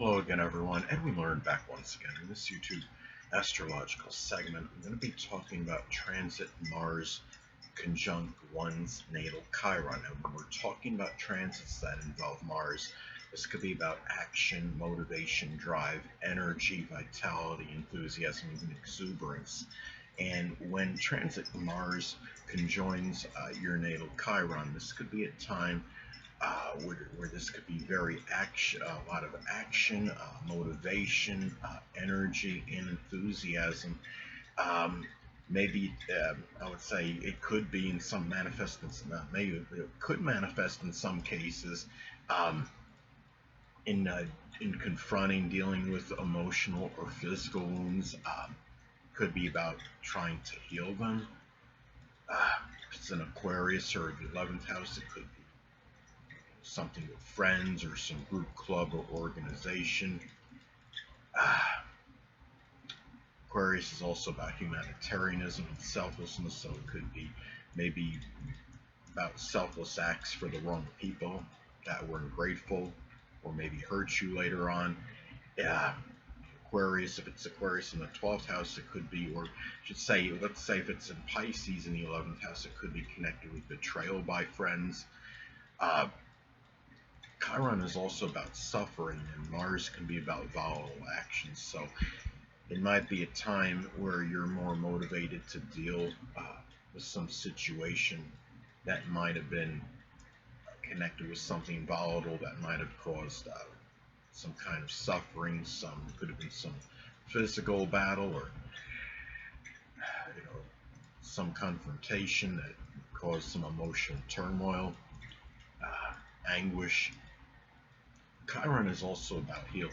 Hello again, everyone. Edwin Learnard back once again in this YouTube astrological segment. I'm going to be talking about transit Mars conjunct one's natal Chiron. And when we're talking about transits that involve Mars, this could be about action, motivation, drive, energy, vitality, enthusiasm, even exuberance. And when transit Mars conjoins your natal Chiron, this could be a time where this could be very a lot of action, motivation, energy, and enthusiasm. Maybe I would say it could be in some manifestants, not maybe it could manifest in some cases um, in uh, in confronting, dealing with emotional or physical wounds. Could be about trying to heal them. If it's an Aquarius or the 11th house, it could be something with friends or some group, club, or organization. Ah, Aquarius is also about humanitarianism and selflessness, so it could be maybe about selfless acts for the wrong people that were ungrateful or maybe hurt you later on. Yeah, Aquarius, if it's Aquarius in the 12th house, it could be, or I should say, let's say if it's in Pisces in the 11th house, it could be connected with betrayal by friends. Uh, Chiron is also about suffering, and Mars can be about volatile actions. So it might be a time where you're more motivated to deal with some situation that might have been connected with something volatile that might have caused some kind of suffering. Some could have been some physical battle, or you know, some confrontation that caused some emotional turmoil, anguish. Chiron is also about healing.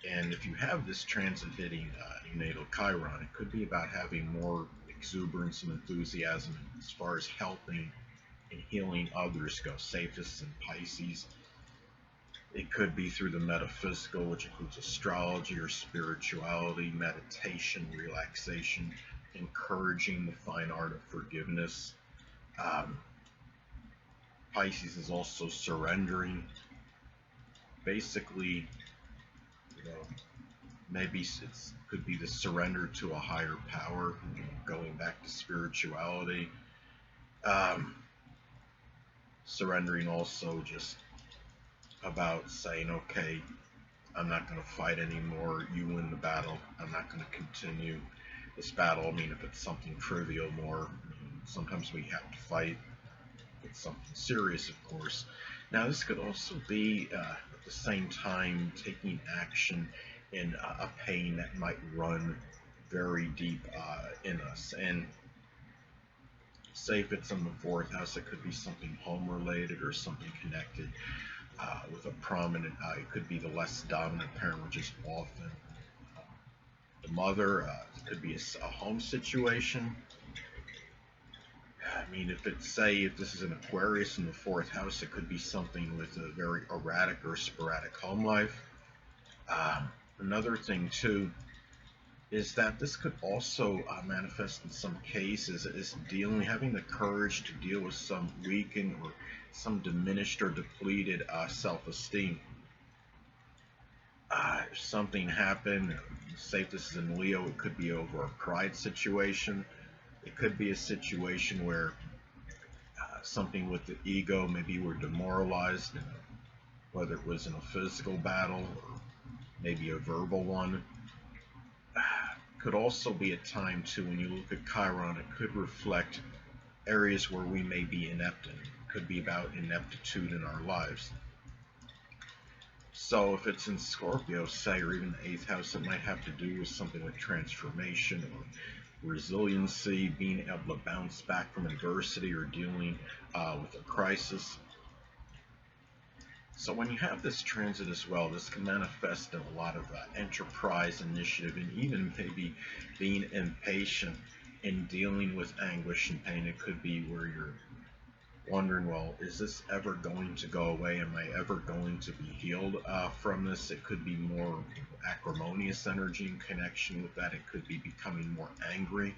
And if you have this transit hitting natal Chiron, it could be about having more exuberance and enthusiasm as far as helping and healing others go. Safest in Pisces. It could be through the metaphysical, which includes astrology or spirituality, meditation, relaxation, encouraging the fine art of forgiveness. Um, Pisces is also surrendering. Basically, you know, maybe it could be the surrender to a higher power, going back to spirituality. Um, Surrendering also just about saying, okay, I'm not going to fight anymore. You win the battle. I'm not going to continue this battle. I mean, if it's something trivial, more, sometimes we have to fight. It's something serious, of course. Now, this could also be at the same time taking action in a pain that might run very deep in us. And say if it's in the fourth house, it could be something home related or something connected with a prominent, it could be the less dominant parent, which is often the mother. It could be a home situation. I mean, if it's, say, if this is an Aquarius in the fourth house, it could be something with a very erratic or sporadic home life. Another thing, too, is that this could also manifest in some cases is having the courage to deal with some weakened or some diminished or depleted self-esteem. If something happened, say if this is in Leo, it could be over a pride situation. It could be a situation where something with the ego, maybe you were demoralized, whether it was in a physical battle or maybe a verbal one. Could also be a time too, when you look at Chiron, it could reflect areas where we may be inept in. It could be about ineptitude in our lives. So if it's in Scorpio, say, or even the 8th house, it might have to do with something like transformation or resiliency, being able to bounce back from adversity or dealing with a crisis. So when you have this transit as well, this can manifest in a lot of enterprise, initiative, and even maybe being impatient in dealing with anguish and pain. It could be where you're wondering, well, is this ever going to go away? Am I ever going to be healed from this? It could be more acrimonious energy in connection with that. It could be becoming more angry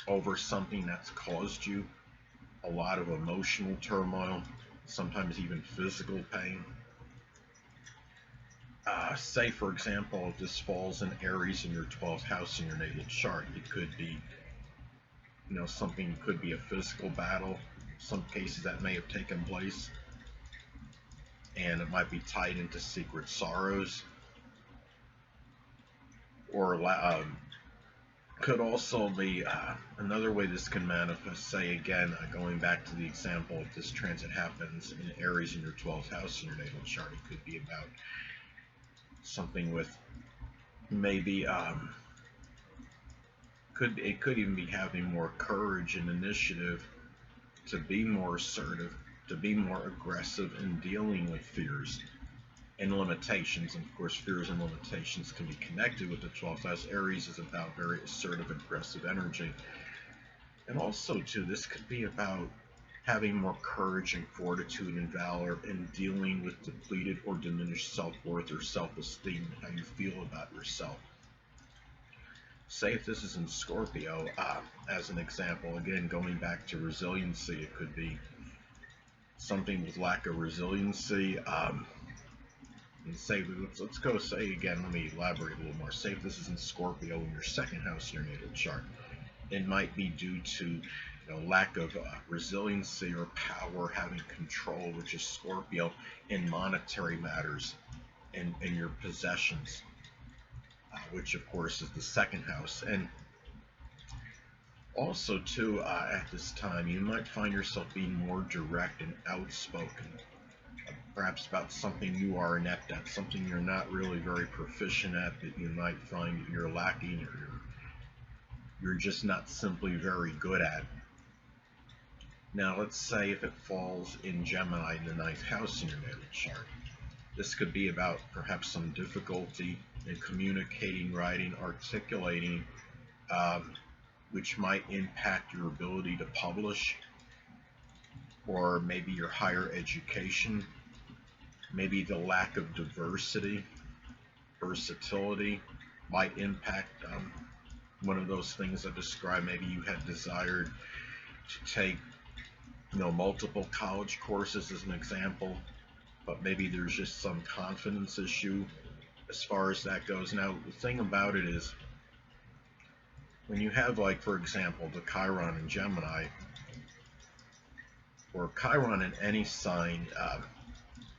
over something that's caused you a lot of emotional turmoil, sometimes even physical pain. Say, for example, if this falls in Aries in your 12th house in your natal chart, it could be, something could be a physical battle. Some cases that may have taken place, and it might be tied into secret sorrows, or could also be another way this can manifest. Say again, going back to the example, if this transit happens in Aries in your 12th house in your natal chart, it could be about something with maybe could even be having more courage and initiative to be more assertive, to be more aggressive in dealing with fears and limitations. And of course, fears and limitations can be connected with the 12th house. Aries is about very assertive, aggressive energy. And also, too, this could be about having more courage and fortitude and valor in dealing with depleted or diminished self-worth or self-esteem, how you feel about yourself. Say if this is in Scorpio, as an example, again, going back to resiliency, it could be something with lack of resiliency. And say, let's go say again, let me elaborate a little more. Say if this is in Scorpio in your second house in your natal chart, it might be due to lack of resiliency or power, having control, which is Scorpio, in monetary matters and in your possessions, which of course is the second house. And also too, at this time, you might find yourself being more direct and outspoken, perhaps about something you are inept at, something you're not really very proficient at, that you might find you're lacking, or you're just not simply very good at. Now, let's say if it falls in Gemini in the 9th house in your natal chart, this could be about perhaps some difficulty in communicating, writing, articulating, which might impact your ability to publish, or maybe your higher education, maybe the lack of diversity, versatility might impact one of those things I described. Maybe you had desired to take multiple college courses as an example, but maybe there's just some confidence issue as far as that goes. Now, the thing about it is, when you have, like, for example, the Chiron in Gemini, or Chiron in any sign,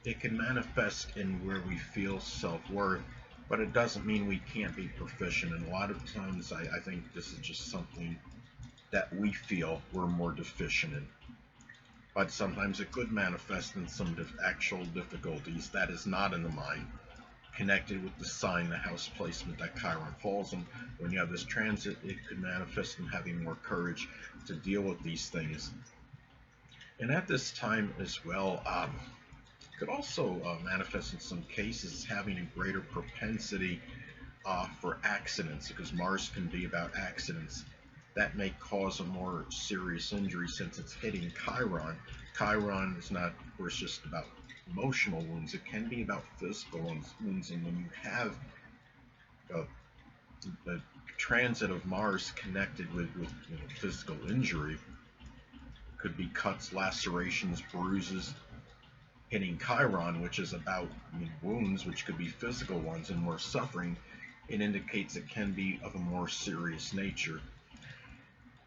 it can manifest in where we feel self-worth, but it doesn't mean we can't be proficient. And a lot of times, I think this is just something that we feel we're more deficient in. But sometimes it could manifest in some actual difficulties that is not in the mind, connected with the sign, the house placement that Chiron falls in. When you have this transit, it could manifest in having more courage to deal with these things. And at this time as well, could also manifest in some cases having a greater propensity for accidents, because Mars can be about accidents. That may cause a more serious injury since it's hitting Chiron. Chiron is not, of course, just about emotional wounds. It can be about physical wounds. And when you have a transit of Mars connected with physical injury, it could be cuts, lacerations, bruises. Hitting Chiron, which is about wounds, which could be physical ones and more suffering, it indicates it can be of a more serious nature.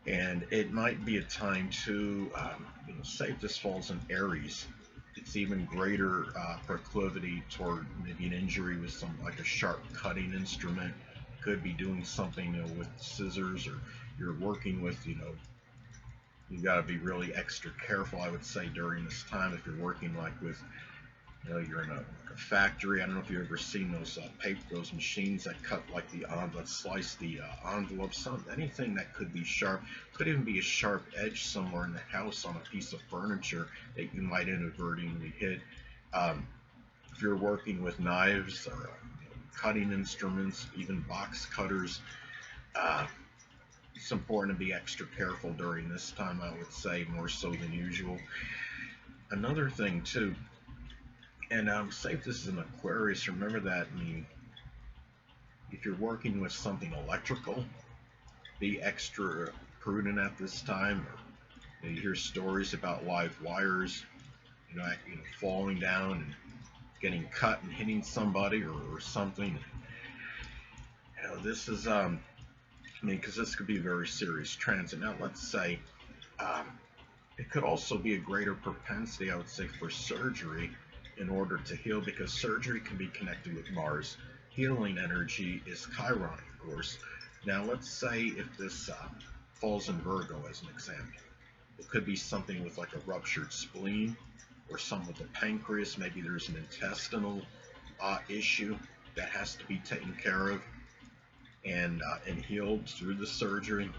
And it might be a time to, say if this falls in Aries, it's even greater proclivity toward maybe an injury with some, like a sharp cutting instrument. Could be doing something with scissors, or you're working with, you got to be really extra careful, I would say, during this time. If you're working like with, you're in a factory. I don't know if you've ever seen those machines that cut like that slice the envelopes. Anything that could be sharp. Could even be a sharp edge somewhere in the house on a piece of furniture that you might inadvertently hit. If you're working with knives or cutting instruments, even box cutters, it's important to be extra careful during this time, I would say, more so than usual. Another thing too, and say if this is an Aquarius, remember that, if you're working with something electrical, be extra prudent at this time. Or you hear stories about live wires, falling down and getting cut and hitting somebody or something. This is I mean, because this could be a very serious transit. Now, let's say um, it could also be a greater propensity, I would say, for surgery in order to heal, because surgery can be connected with Mars. Healing energy is Chiron, of course. Now, let's say if this falls in Virgo as an example, it could be something with like a ruptured spleen or some with the pancreas. Maybe there's an intestinal issue that has to be taken care of and healed through the surgery.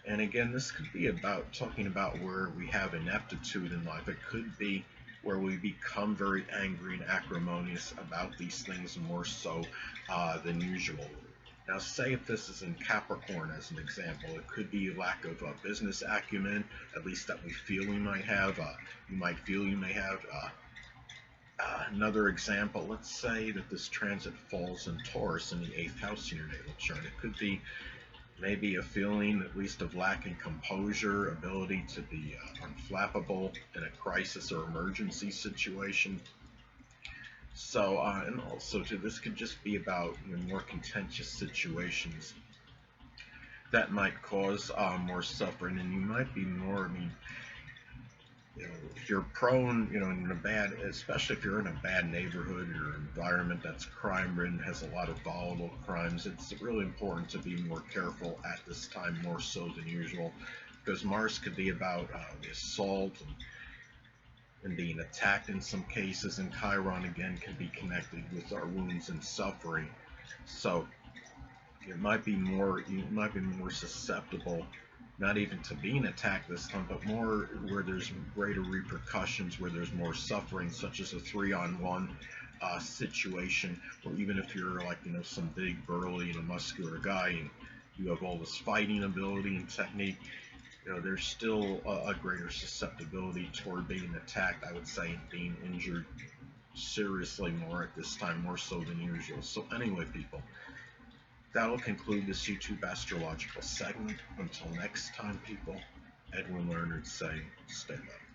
And again, this could be about talking about where we have ineptitude in life. It could be where we become very angry and acrimonious about these things more so than usual. Now, say if this is in Capricorn as an example, it could be lack of business acumen, at least that we feel we might have. You might feel you may have. Another example, let's say that this transit falls in Taurus in the 8th house in your natal chart. It could be maybe a feeling at least of lacking composure, ability to be unflappable in a crisis or emergency situation. So, and also too, this could just be about more contentious situations that might cause more suffering, and you might be more, I mean, if you're prone, in a bad, especially if you're in a bad neighborhood or environment that's crime-ridden, has a lot of volatile crimes, it's really important to be more careful at this time, more so than usual, because Mars could be about the assault and being attacked in some cases, and Chiron again can be connected with our wounds and suffering. So you might be more susceptible, not even to being attacked this time, but more where there's greater repercussions, where there's more suffering, such as a 3-on-1 situation, or even if you're like some big burly muscular guy and you have all this fighting ability and technique, there's still a greater susceptibility toward being attacked, I would say, and being injured seriously more at this time, more so than usual. So anyway, people, that'll conclude this YouTube astrological segment. Until next time, people, Edwin Learnard saying, stay left.